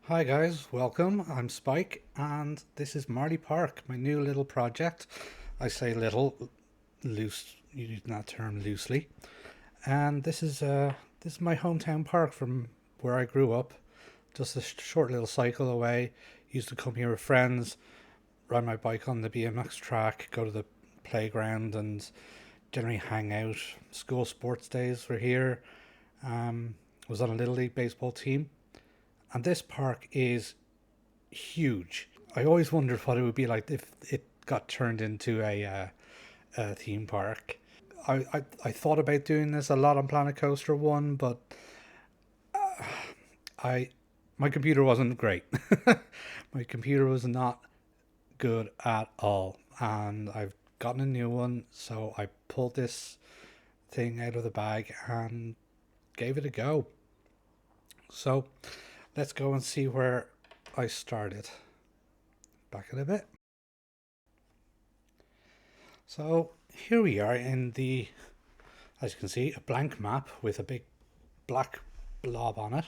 Hi guys, welcome. I'm Spike, and this is Marley Park, my new little project. I say little, loose, using that term loosely. And this is my hometown park from where I grew up. Just a short little cycle away. Used to come here with friends, ride my bike on the BMX track, go to the playground, and generally hang out. School sports days were here. Was on a little league baseball team, and this park is huge. I always wondered what it would be like if it got turned into a theme park. I thought about doing this a lot on Planet Coaster 1, but I my computer wasn't great. My computer was not good at all, and I've gotten a new one, so I pulled this thing out of the bag and gave it a go. So let's go and see where I started. Back in a bit. So here we are in the, as you can see, a blank map with a big black blob on it.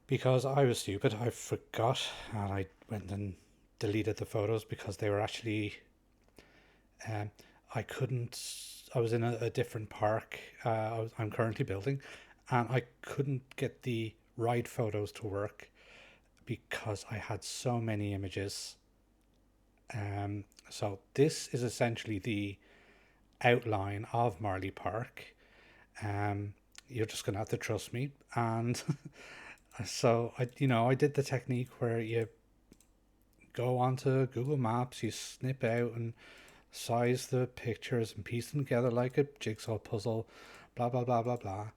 Because I was stupid, I forgot and I went and deleted the photos because they were actually, um, I couldn't, I was in a different park I'm currently building, and I couldn't get the ride photos to work because I had so many images. So this is essentially the outline of Marley Park. Um, you're just gonna have to trust me. And so I did the technique where you go onto Google Maps, you snip out and size the pictures and piece them together like a jigsaw puzzle, blah blah blah blah blah.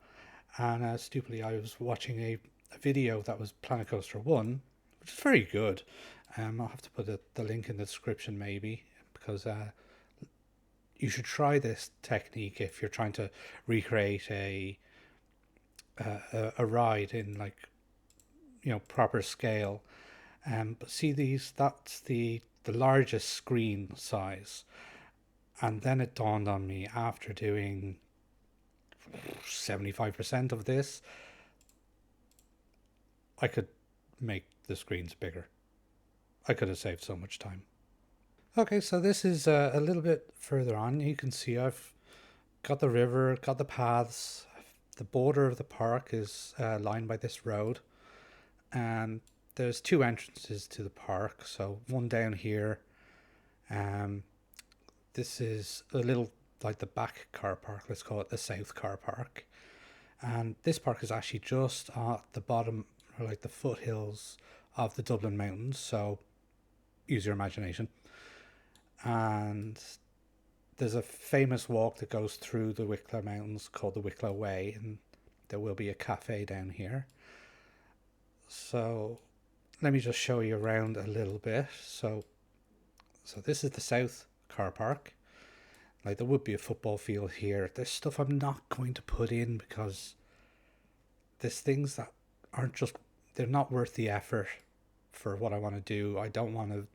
And stupidly, I was watching a video that was Planet Coaster One, which is very good. I'll have to put the link in the description maybe because you should try this technique if you're trying to recreate a ride in like proper scale. But see these, that's the largest screen size. And then it dawned on me after doing 75% of this, I could make the screens bigger. I could have saved so much time. Okay, so this is a little bit further on. You can see I've got the river, got the paths. The border of the park is lined by this road, and there's two entrances to the park. So one down here. Um, this is a little like the back car park. Let's call it the south car park. And this park is actually just at the bottom, or like the foothills of the Dublin Mountains. So use your imagination. And there's a famous walk that goes through the Wicklow Mountains called the Wicklow Way, and there will be a cafe down here. So let me just show you around a little bit. So this is the south car park. Like there would be a football field here. There's stuff I'm not going to put in because there's things that aren't just, they're not worth the effort for what I want to do. I don't want to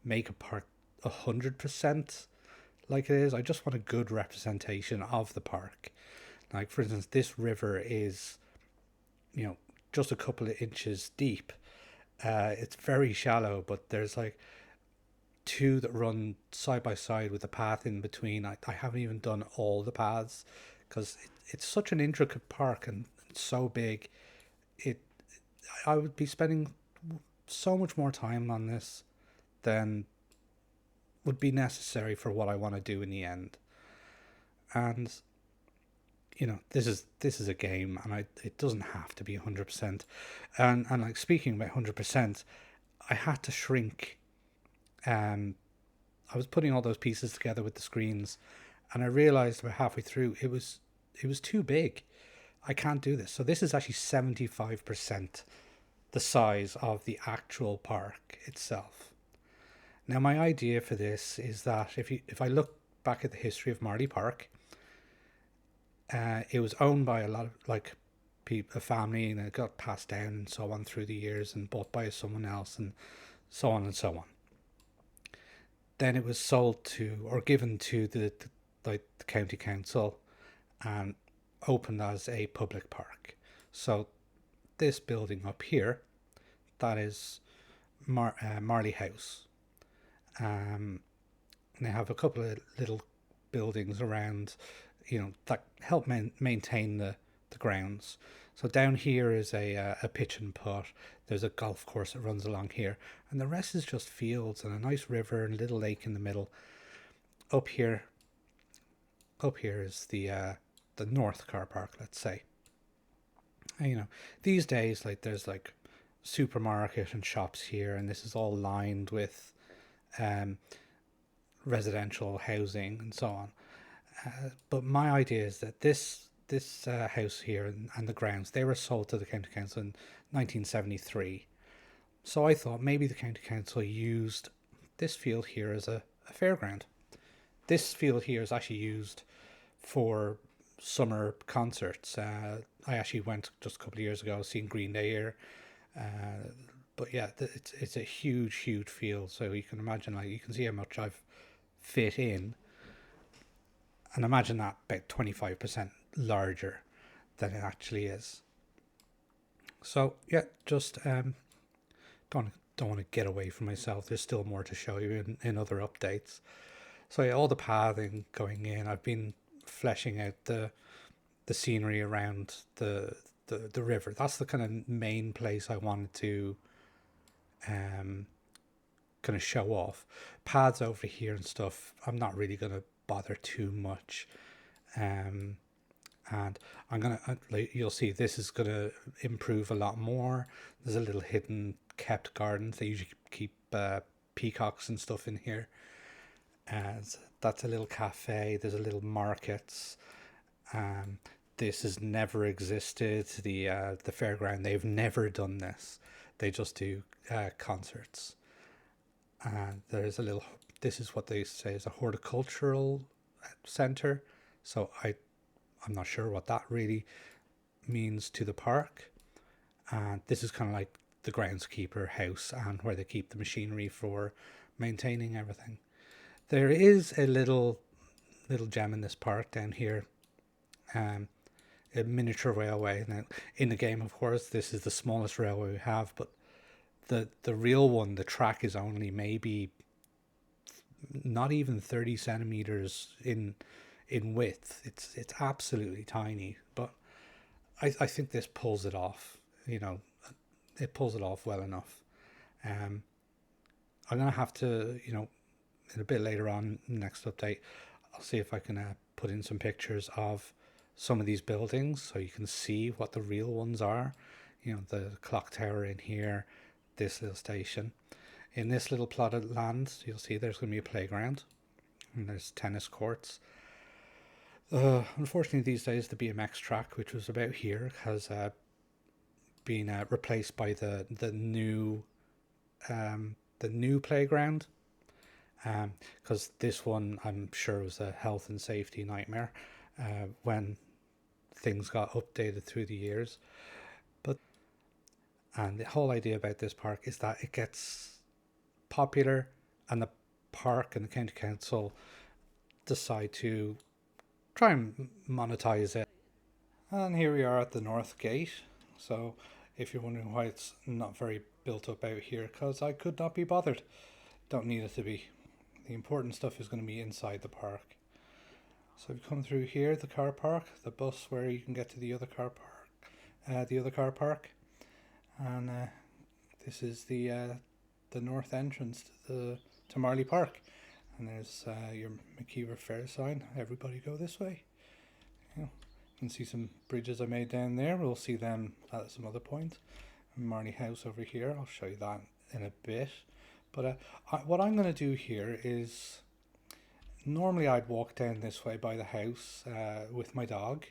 make a park 100% like it is. I just want a good representation of the park. Like for instance, this river is, you know, just a couple of inches deep. It's very shallow, but there's like two that run side by side with a path in between. I haven't even done all the paths because it's such an intricate park and it's so big. It I would be spending so much more time on this than would be necessary for what I want to do in the end. And this is a game, and it doesn't have to be 100%. And like speaking about 100%, I had to shrink. Um, I was putting all those pieces together with the screens, and I realized about halfway through it was too big. I can't do this. So this is actually 75% the size of the actual park itself. Now my idea for this is that if I look back at the history of Marley Park, it was owned by a lot of like people, a family, and it got passed down and so on through the years and bought by someone else and so on and so on. Then it was sold to or given to the county council and opened as a public park. So this building up here, that is Marlay House. Um, and they have a couple of little buildings around, that help maintain the grounds. So down here is a pitch and putt. There's a golf course that runs along here, and the rest is just fields and a nice river and a little lake in the middle. Up here, is the north car park, let's say. And, these days, like there's like supermarket and shops here, and this is all lined with um, residential housing and so on. But my idea is that this house here and the grounds, they were sold to the county council in 1973. So I thought maybe the county council used this field here as a fairground. This field here is actually used for summer concerts. I actually went just a couple of years ago, seeing Green Day here. But yeah, it's a huge field. So you can imagine, like, you can see how much I've fit in, and imagine that about 25% larger than it actually is. So yeah, just don't want to get away from myself. There's still more to show you in other updates. So yeah, all the pathing going in. I've been fleshing out the scenery around the river. That's the kind of main place I wanted to kind of show off. Paths over here and stuff, I'm not really going to bother too much. And I'm gonna, like, you'll see, this is gonna improve a lot more. There's a little hidden kept gardens. They usually keep peacocks and stuff in here. And that's a little cafe. There's a little markets. This has never existed. The fairground, they've never done this. They just do concerts. And there's a little. This is what they say is a horticultural center. So I'm not sure what that really means to the park. And this is kind of like the groundskeeper house and where they keep the machinery for maintaining everything. There is a little gem in this park down here, a miniature railway. Now, in the game, of course, this is the smallest railway we have, but the real one, the track is only maybe not even 30 centimeters in width. It's absolutely tiny, but I think this pulls it off. It pulls it off well enough. I'm gonna have to, in a bit later on, next update, I'll see if I can put in some pictures of some of these buildings so you can see what the real ones are. The clock tower in here, this little station. In this little plotted land, you'll see there's going to be a playground, and there's tennis courts. Unfortunately, these days the BMX track, which was about here, has been replaced by the new playground. Because this one, I'm sure, was a health and safety nightmare when things got updated through the years. And the whole idea about this park is that it gets popular, and the park and the county council decide to try and monetize it. And here we are at the north gate. So if you're wondering why it's not very built up out here, because I could not be bothered. Don't need it to be. The important stuff is going to be inside the park. So if you come through here, the car park, the bus where you can get to the other car park, and this is the north entrance to Marlay Park. And there's your McKeever Fair sign. Everybody go this way. You can see some bridges I made down there. We'll see them at some other point. Marlay House over here. I'll show you that in a bit. But what I'm going to do here is, normally I'd walk down this way by the house with my dog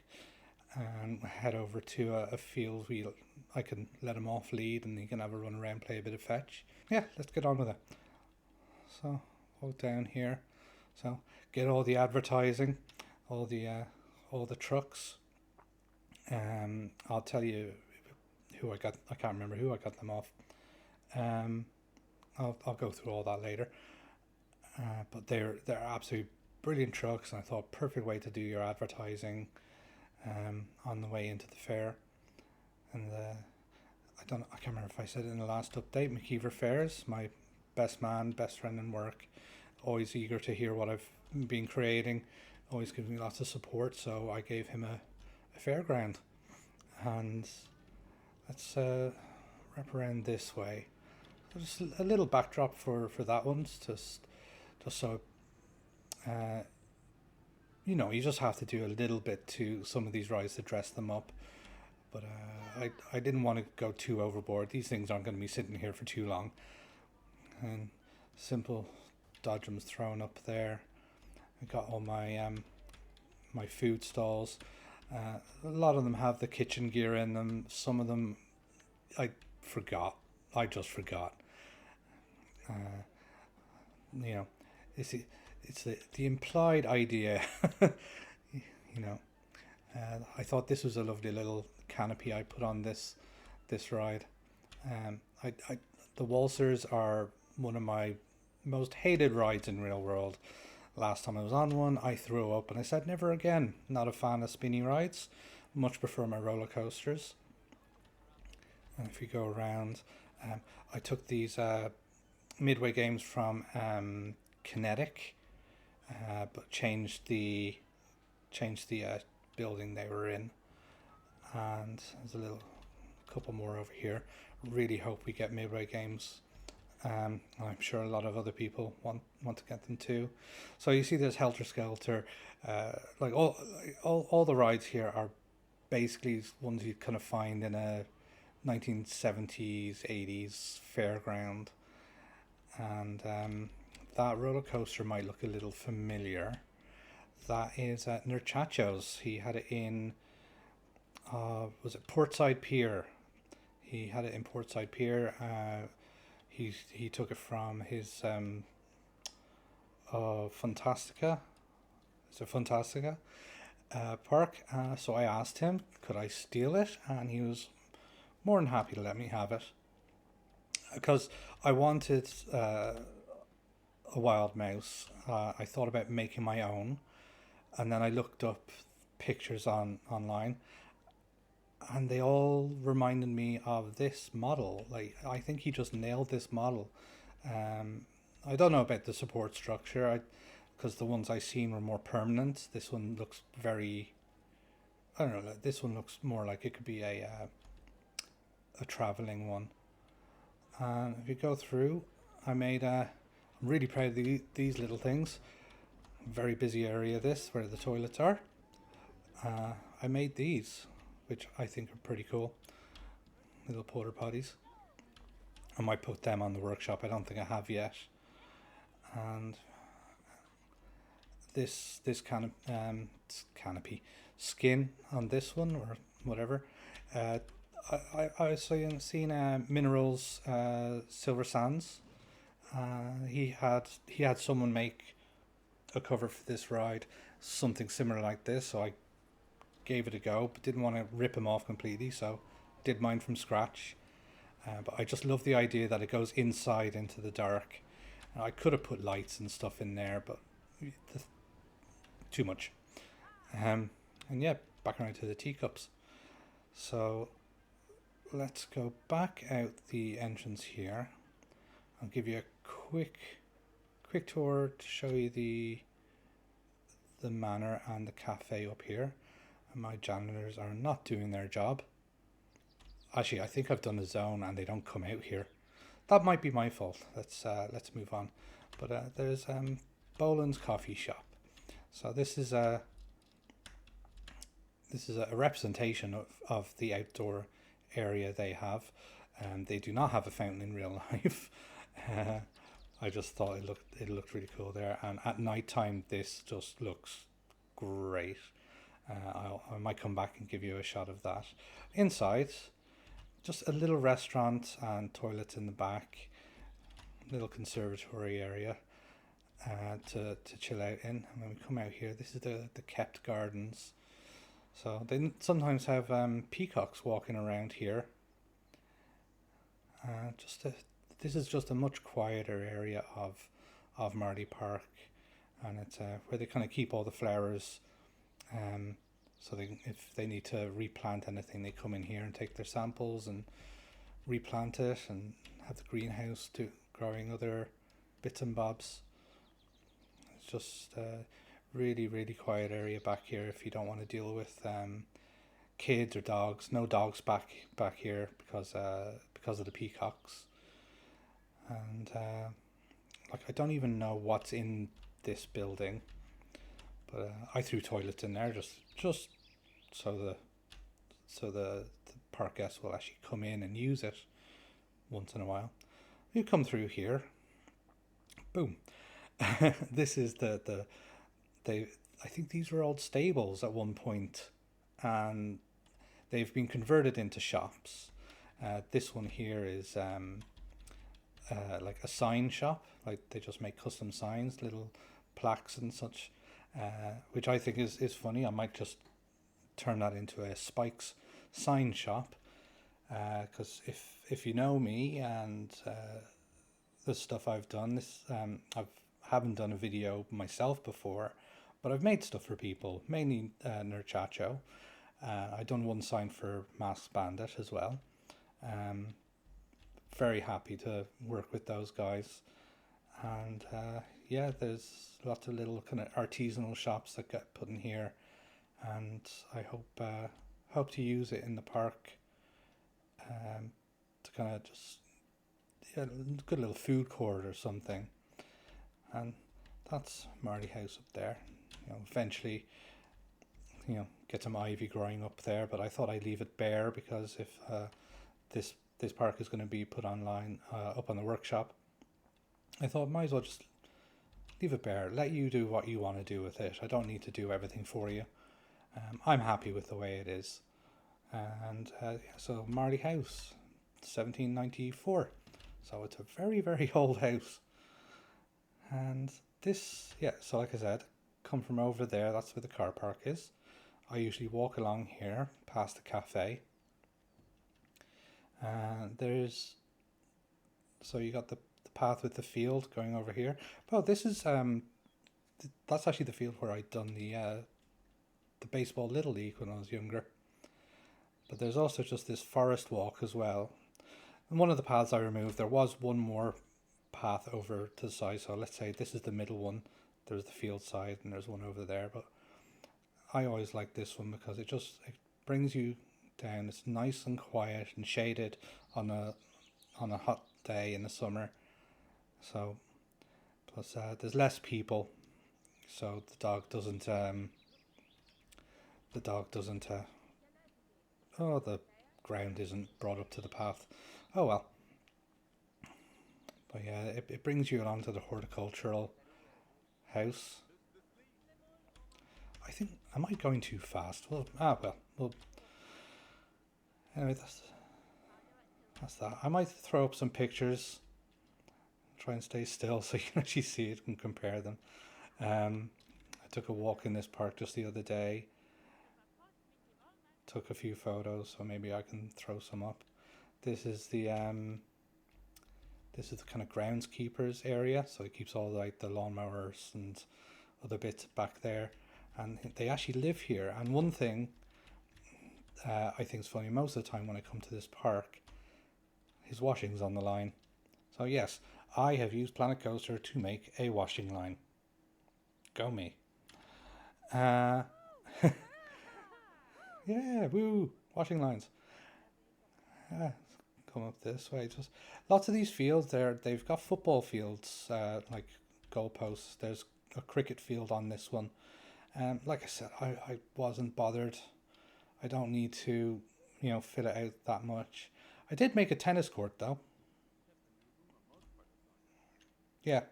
and head over to a field where I can let him off lead and he can have a run around, play a bit of fetch. Yeah, let's get on with it. So walk down here. So get all the advertising, all the trucks. I'll tell you who I got. I can't remember who I got them off. I'll go through all that later. But they're absolutely brilliant trucks, and I thought perfect way to do your advertising on the way into the fair. And I can't remember if I said it in the last update. McKeever Fairs, my best man, best friend in work, always eager to hear what I've been creating, always gives me lots of support. So I gave him a fairground, and let's wrap around this way. So just a little backdrop for that one, just so you just have to do a little bit to some of these rides to dress them up. But I didn't want to go too overboard. These things aren't going to be sitting here for too long. And simple dodgems thrown up there. I got all my food stalls. A lot of them have the kitchen gear in them. Some of them I forgot. I just forgot. You know, it's the implied idea. you know, I thought this was a lovely little canopy I put on this ride. The waltzers are one of my most hated rides in real world. Last time I was on one, I threw up and I said never again. Not a fan of spinny rides. Much prefer my roller coasters. And if you go around, I took these Midway games from Kinetic, but changed the building they were in. And there's a couple more over here. Really hope we get Midway games. I'm sure a lot of other people want to get them too. So you see there's Helter Skelter. Like all the rides here are basically ones you kind of find in a 1970s, 80s fairground. And that roller coaster might look a little familiar. That is at Nurchacho's. He had it in, was it Portside Pier? He had it in Portside Pier. He took it from his Fantastica. It's a Fantastica park. So I asked him, could I steal it? And he was more than happy to let me have it. Because I wanted a wild mouse. I thought about making my own. And then I looked up pictures online. And they all reminded me of this model. Like, I think he just nailed this model. I don't know about the support structure, because the ones I seen were more permanent. This one looks very, I don't know. This one looks more like it could be a traveling one. And if you go through, I'm really proud of these little things. Very busy area this, where the toilets are. I made these, which I think are pretty cool. Little porta potties. I might put them on the workshop. I don't think I have yet. And this canopy skin on this one or whatever. I was seeing Minerals Silver Sands. He had someone make a cover for this ride, something similar like this. So I gave it a go, but didn't want to rip him off completely, so did mine from scratch. But I just love the idea that it goes inside into the dark. I could have put lights and stuff in there, but too much. And yeah, back around to the teacups. So let's go back out the entrance here. I'll give you a quick tour to show you the manor and the cafe up here. My janitors are not doing their job. Actually, I think I've done a zone and they don't come out here. That might be my fault. Let's move on. But there's Boland's Coffee Shop. So this is a representation of the outdoor area they have. They do not have a fountain in real life. I just thought it looked really cool there. And at night time, this just looks great. I might come back and give you a shot of that. Inside, just a little restaurant and toilets in the back. Little conservatory area to chill out in. And when we come out here, this is the kept gardens. So they sometimes have peacocks walking around here. This is just a much quieter area of Marlay Park, and it's where they kind of keep all the flowers. So if they need to replant anything, they come in here and take their samples and replant it and have the greenhouse to growing other bits and bobs. It's just a really, really quiet area back here if you don't want to deal with kids or dogs. No dogs back here because of the peacocks. And like I don't even know what's in this building, but I threw toilets in there just so the park guests will actually come in and use it once in a while. You come through here, boom. This is the they. I think these were old stables at one point, and they've been converted into shops. This one here is like a sign shop. Like they just make custom signs, little plaques and such, which I think is funny. I might just turn that into a Spikes sign shop, because if you know me and the stuff I've done, I haven't done a video myself before, but I've made stuff for people, mainly Nerdchacho. I've done one sign for Masked Bandit as well. Very happy to work with those guys, and yeah, there's lots of little kind of artisanal shops that get put in here, and I hope to use it in the park, to kind of just, yeah, good little food court or something. And that's Marlay House up there. Eventually, get some ivy growing up there, but I thought I'd leave it bare because if this park is going to be put online up on the workshop, I thought might as well just leave it bare. Let you do what you want to do with it. I don't need to do everything for you. I'm happy with the way it is. And so Marlay House, 1794. So it's a very, very old house. And this, yeah, so like I said, come from over there. That's where the car park is. I usually walk along here past the cafe. There's, so you got the path with the field going over here. Well, this is that's actually the field where I'd done the baseball little league when I was younger. But there's also just this forest walk as well. And one of the paths I removed, there was one more path over to the side. So let's say this is the middle one. There's the field side and there's one over there. But I always like this one because it brings you down. It's nice and quiet and shaded on a hot day in the summer. So plus there's less people, so the dog doesn't oh, the ground isn't brought up to the path. Oh well. But yeah, it brings you along to the horticultural house. I think, am I going too fast? Well, anyway, that's that. I might throw up some pictures. Try and stay still so you can actually see it and compare them. I took a walk in this park just the other day. Took a few photos, so maybe I can throw some up. This is the kind of groundskeepers area, so it keeps all like the lawnmowers and other bits back there, and they actually live here. And one thing I think is funny, most of the time when I come to this park, his washing's on the line. So yes, I have used Planet Coaster to make a washing line. Go me. Yeah, woo, washing lines. Come up this way. Just lots of these fields there. They've got football fields, like goalposts. There's a cricket field on this one. Like I said, I wasn't bothered. I don't need to, fill it out that much. I did make a tennis court though. Yeah,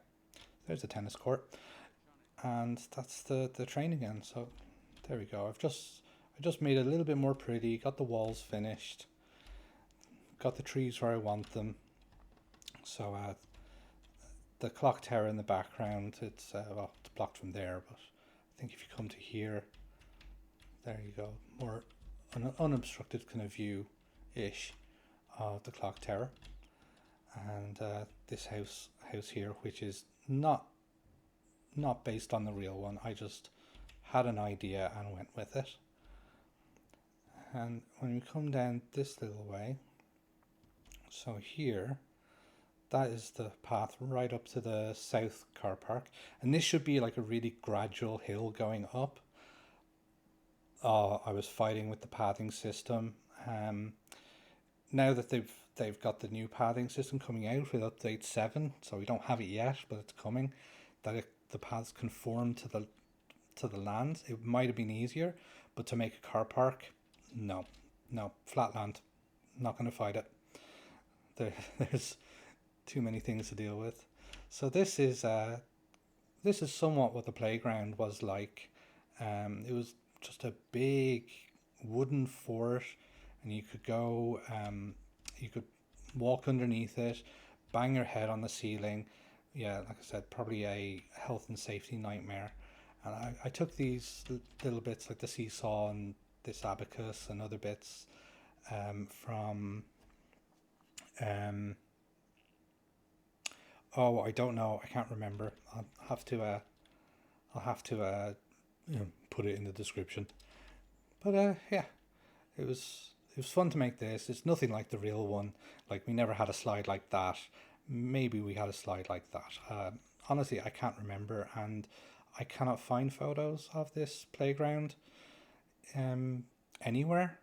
there's a tennis court, and that's the training end. So there we go. I just made it a little bit more pretty. Got the walls finished. Got the trees where I want them. So the clock tower in the background, it's blocked from there, but I think if you come to here, there you go, more an unobstructed kind of view-ish of the clock tower. And this house here, which is not based on the real one. I just had an idea and went with it. And when we come down this little way, So here, that is the path right up to the south car park. And this should be like a really gradual hill going up. I was fighting with the pathing system. Now that they've got the new pathing system coming out with update 7, so we don't have it yet, but it's coming, the paths conform to the land. It might have been easier, but to make a car park, no, flat land, not going to fight it. There's too many things to deal with. So this is somewhat what the playground was like. It was just a big wooden fort, and you could go, you could walk underneath it, bang your head on the ceiling. Yeah, like I said, probably a health and safety nightmare. And I took these little bits like the seesaw and this abacus and other bits from oh, I don't know, I can't remember. I'll have to put it in the description. But yeah, it was fun to make this. It's nothing like the real one. Like, we never had a slide like that. Maybe we had a slide like that. Honestly, I can't remember, and I cannot find photos of this playground anywhere.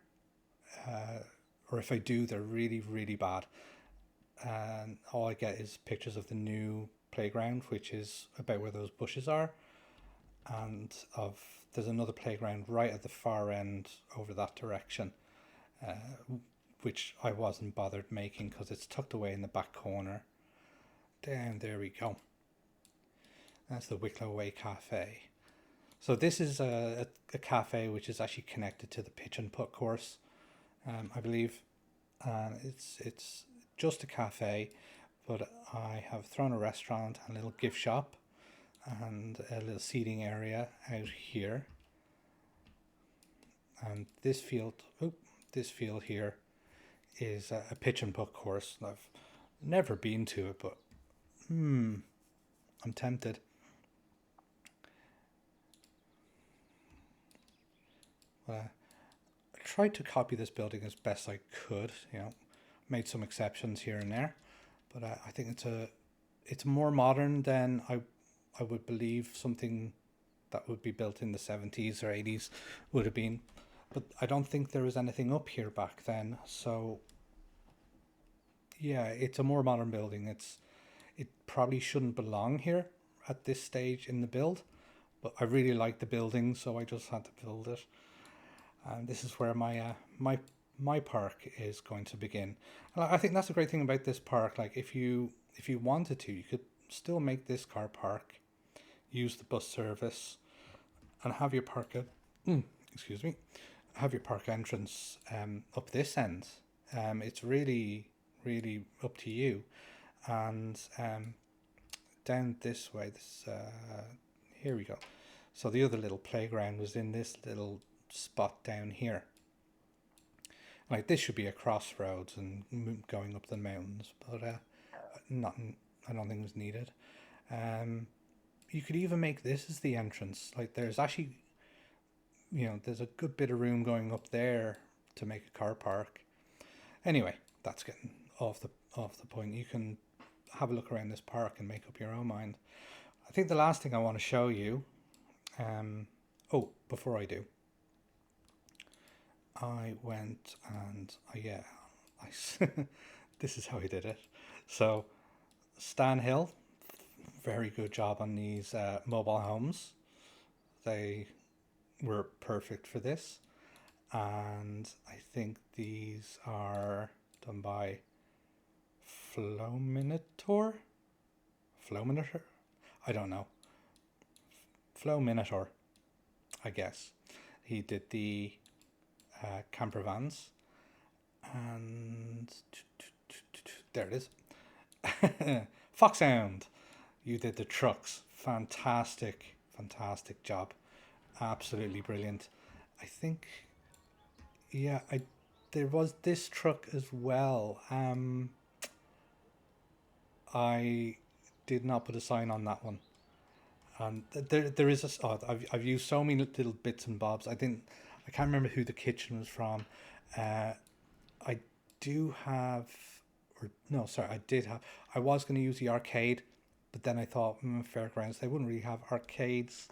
Or if I do, they're really, really bad. And all I get is pictures of the new playground, which is about where those bushes are. And there's another playground right at the far end over that direction, which I wasn't bothered making because it's tucked away in the back corner. Down there we go. That's the Wicklow Way Cafe. So this is a cafe which is actually connected to the pitch and putt course, I believe. It's just a cafe, but I have thrown a restaurant and a little gift shop and a little seating area out here. And this field here is a pitch and putt course. I've never been to it, but I'm tempted. I tried to copy this building as best I could. Made some exceptions here and there, but I think it's more modern than I would believe something that would be built in the 70s or 80s would have been. But I don't think there was anything up here back then. So yeah, it's a more modern building. It probably shouldn't belong here at this stage in the build, but I really like the building, so I just had to build it. And this is where my park is going to begin. And I think that's the great thing about this park. Like, if you wanted to, you could still make this car park, use the bus service, and have your park have your park entrance up this end. It's really, really up to you. And down this way, here we go. So the other little playground was in this little spot down here. Like, this should be a crossroads and going up the mountains, but I don't think it was needed. You could even make this as the entrance. Like, there's actually, there's a good bit of room going up there to make a car park. Anyway, that's getting off the point. You can have a look around this park and make up your own mind. I think the last thing I want to show you, before I do, I went and this is how I did it. So Stan Hill, very good job on these mobile homes. They were perfect for this, and I think these are done by Flowminator. I don't know. Flowminator, I guess. He did the camper vans, and there it is. Foxhound, you did the trucks. Fantastic job, absolutely brilliant. I think, there was this truck as well. I did not put a sign on that one. And there is I've used so many little bits and bobs. I can't remember who the kitchen was from. I do have or no, sorry, I did have. I was going to use the arcade, but then I thought, fairgrounds, they wouldn't really have arcades.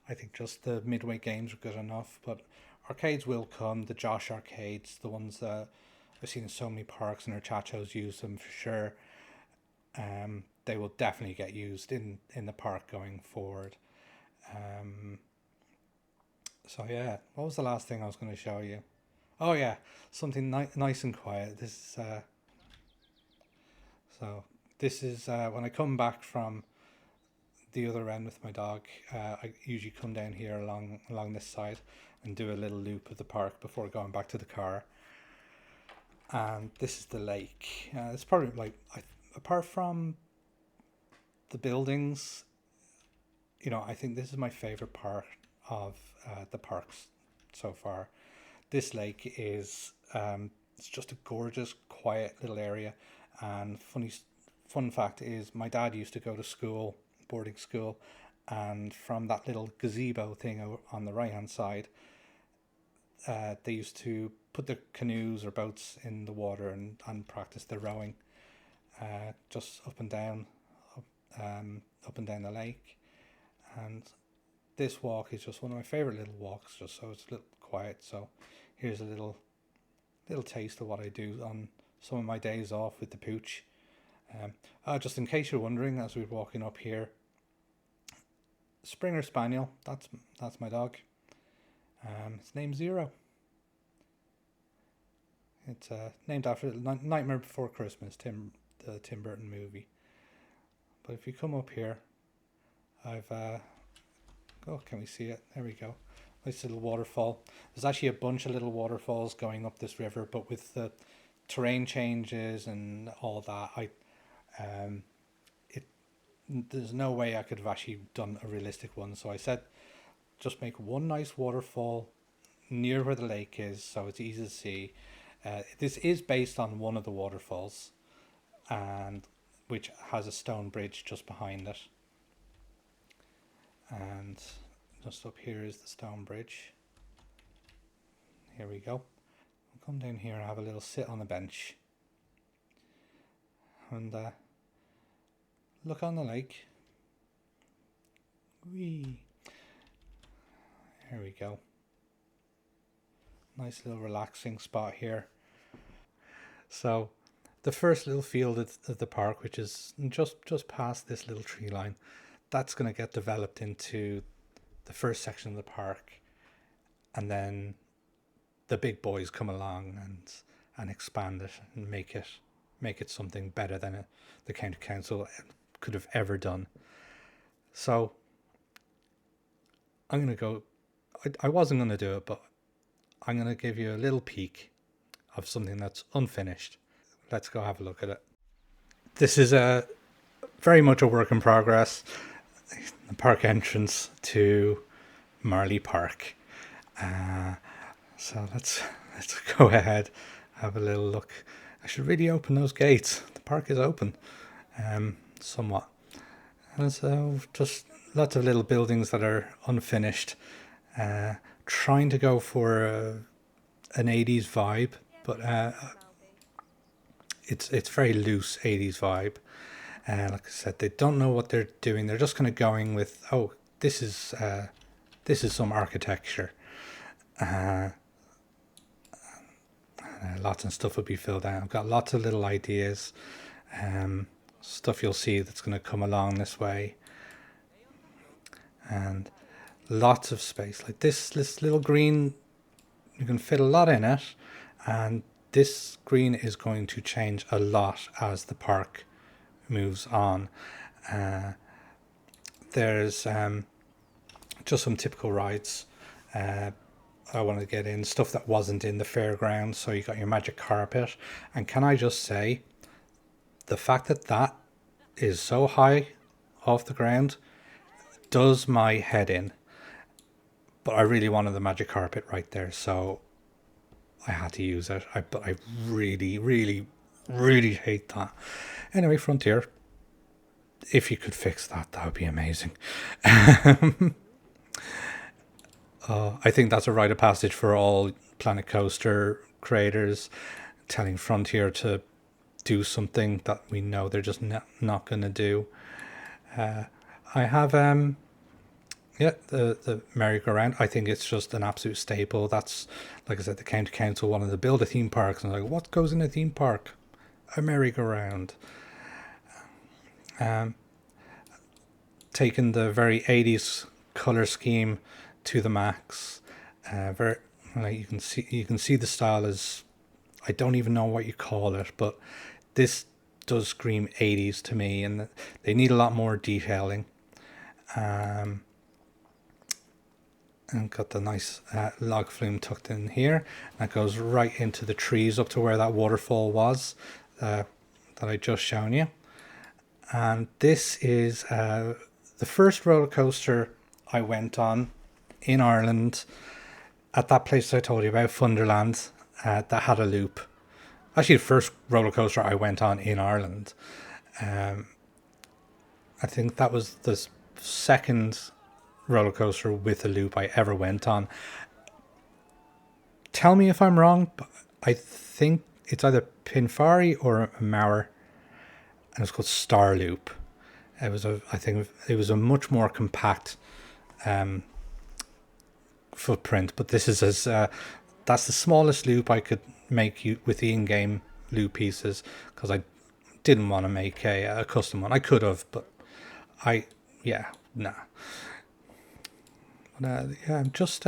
I think just the midway games are good enough, but arcades will come. The Josh arcades, the ones that I've seen in so many parks and our chachos use them for sure. They will definitely get used in the park going forward. Um, so yeah, what was the last thing I was going to show you? Oh yeah, something nice and quiet. So this is when I come back from the other end with my dog. I usually come down here along this side and do a little loop of the park before going back to the car. And this is the lake. It's probably like apart from the buildings, I think this is my favorite part of the parks so far. This lake is it's just a gorgeous, quiet little area. And fun fact is, my dad used to go to school, boarding school, and from that little gazebo thing on the right hand side, they used to put their canoes or boats in the water and practice their rowing, just up and down the lake. And this walk is just one of my favorite little walks, just so it's a little quiet. So here's a little taste of what I do on some of my days off with the pooch. Just in case you're wondering, as we're walking up here, Springer Spaniel. That's my dog. It's named Zero. It's named after Nightmare Before Christmas, the Tim Burton movie. But if you come up here, I've can we see it? There we go. Nice little waterfall. There's actually a bunch of little waterfalls going up this river, but with the terrain changes and all that, there's no way I could have actually done a realistic one. So I said, just make one nice waterfall near where the lake is, so it's easy to see. This is based on one of the waterfalls, and which has a stone bridge just behind it. And just up here is the stone bridge. Here we go. I'll come down here and have a little sit on the bench and look on the lake. Whee! There we go. Nice little relaxing spot here. So the first little field of the park, which is just past this little tree line, that's going to get developed into the first section of the park, and then the big boys come along and expand it and make it something better than the county council could have ever done. So I'm going to go. I wasn't going to do it, but I'm going to give you a little peek of something that's unfinished. Let's go have a look at it. This is very much a work in progress. The park entrance to Marlay Park. So let's go ahead, have a little look. I should really open those gates. The park is open, somewhat. And so just lots of little buildings that are unfinished. Trying to go for an 80s vibe, but it's very loose 80s vibe. Like I said, they don't know what they're doing. They're just kind of going with, this is some architecture. Lots of stuff will be filled out. I've got lots of little ideas, stuff you'll see that's going to come along this way, and lots of space. Like this little green, you can fit a lot in it, and this green is going to change a lot as the park moves on. There's just some typical rides I want to get in, stuff that wasn't in the fairgrounds. So you got your magic carpet, and can I just say, the fact that is so high off the ground does my head in. But I really wanted the magic carpet right there, so I had to use it. But I really, really, really hate that. Anyway, Frontier, if you could fix that would be amazing. I think that's a rite of passage for all Planet Coaster creators, telling Frontier to do something that we know they're just not going to do. I have yeah, the merry-go-round. I think it's just an absolute staple. That's, like I said, the county council wanted to build a theme park, and I was like, what goes in a theme park? A merry-go-round. Taking the very 80s color scheme to the max. Very, like, you can see the style is, I don't even know what you call it, but this does scream 80s to me, and they need a lot more detailing. And got the nice log flume tucked in here. That goes right into the trees up to where that waterfall was that I just shown you. And this is the first roller coaster I went on in Ireland at that place I told you about, Funderland, that had a loop. Actually, the first roller coaster I went on in Ireland. I think that was the second roller coaster with a loop I ever went on. Tell me if I'm wrong, but I think it's either Pinfari or a Mauer, and it's called Star Loop. I think it was a much more compact footprint, but this is that's the smallest loop I could make with the in-game loop pieces, because I didn't want to make a custom one. I could have, but nah. Yeah, I'm just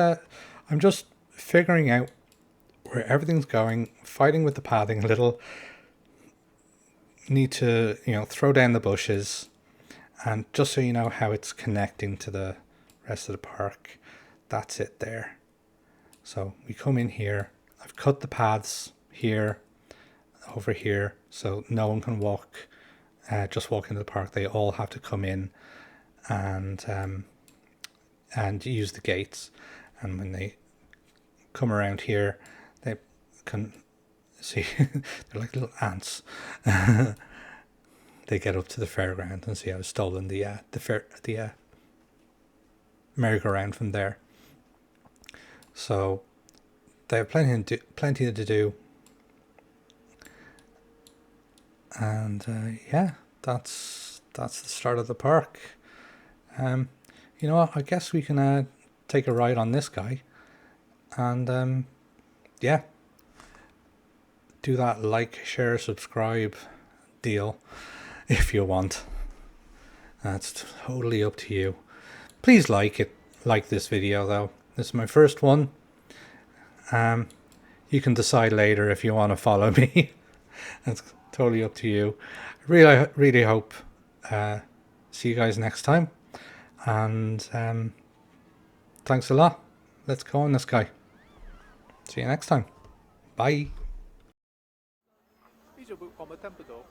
figuring out where everything's going, fighting with the pathing a little. Need to, throw down the bushes, and just so you know how it's connecting to the rest of the park, that's it there. So we come in here. I've cut the paths here, over here, so no one can just walk into the park. They all have to come in and use the gates. And when they come around here, they can see they're like little ants. They get up to the fairground and see I've stolen the merry-go-round from there. So they have plenty to do, and yeah, that's the start of the park. You know what? I guess we can take a ride on this guy, and yeah, do that like, share, subscribe deal if you want. That's totally up to you. Please like this video though. This is my first one. You can decide later if you want to follow me. That's totally up to you. Really hope see you guys next time, and thanks a lot. Let's go on this guy. See you next time. Bye. 一直不广播听不懂。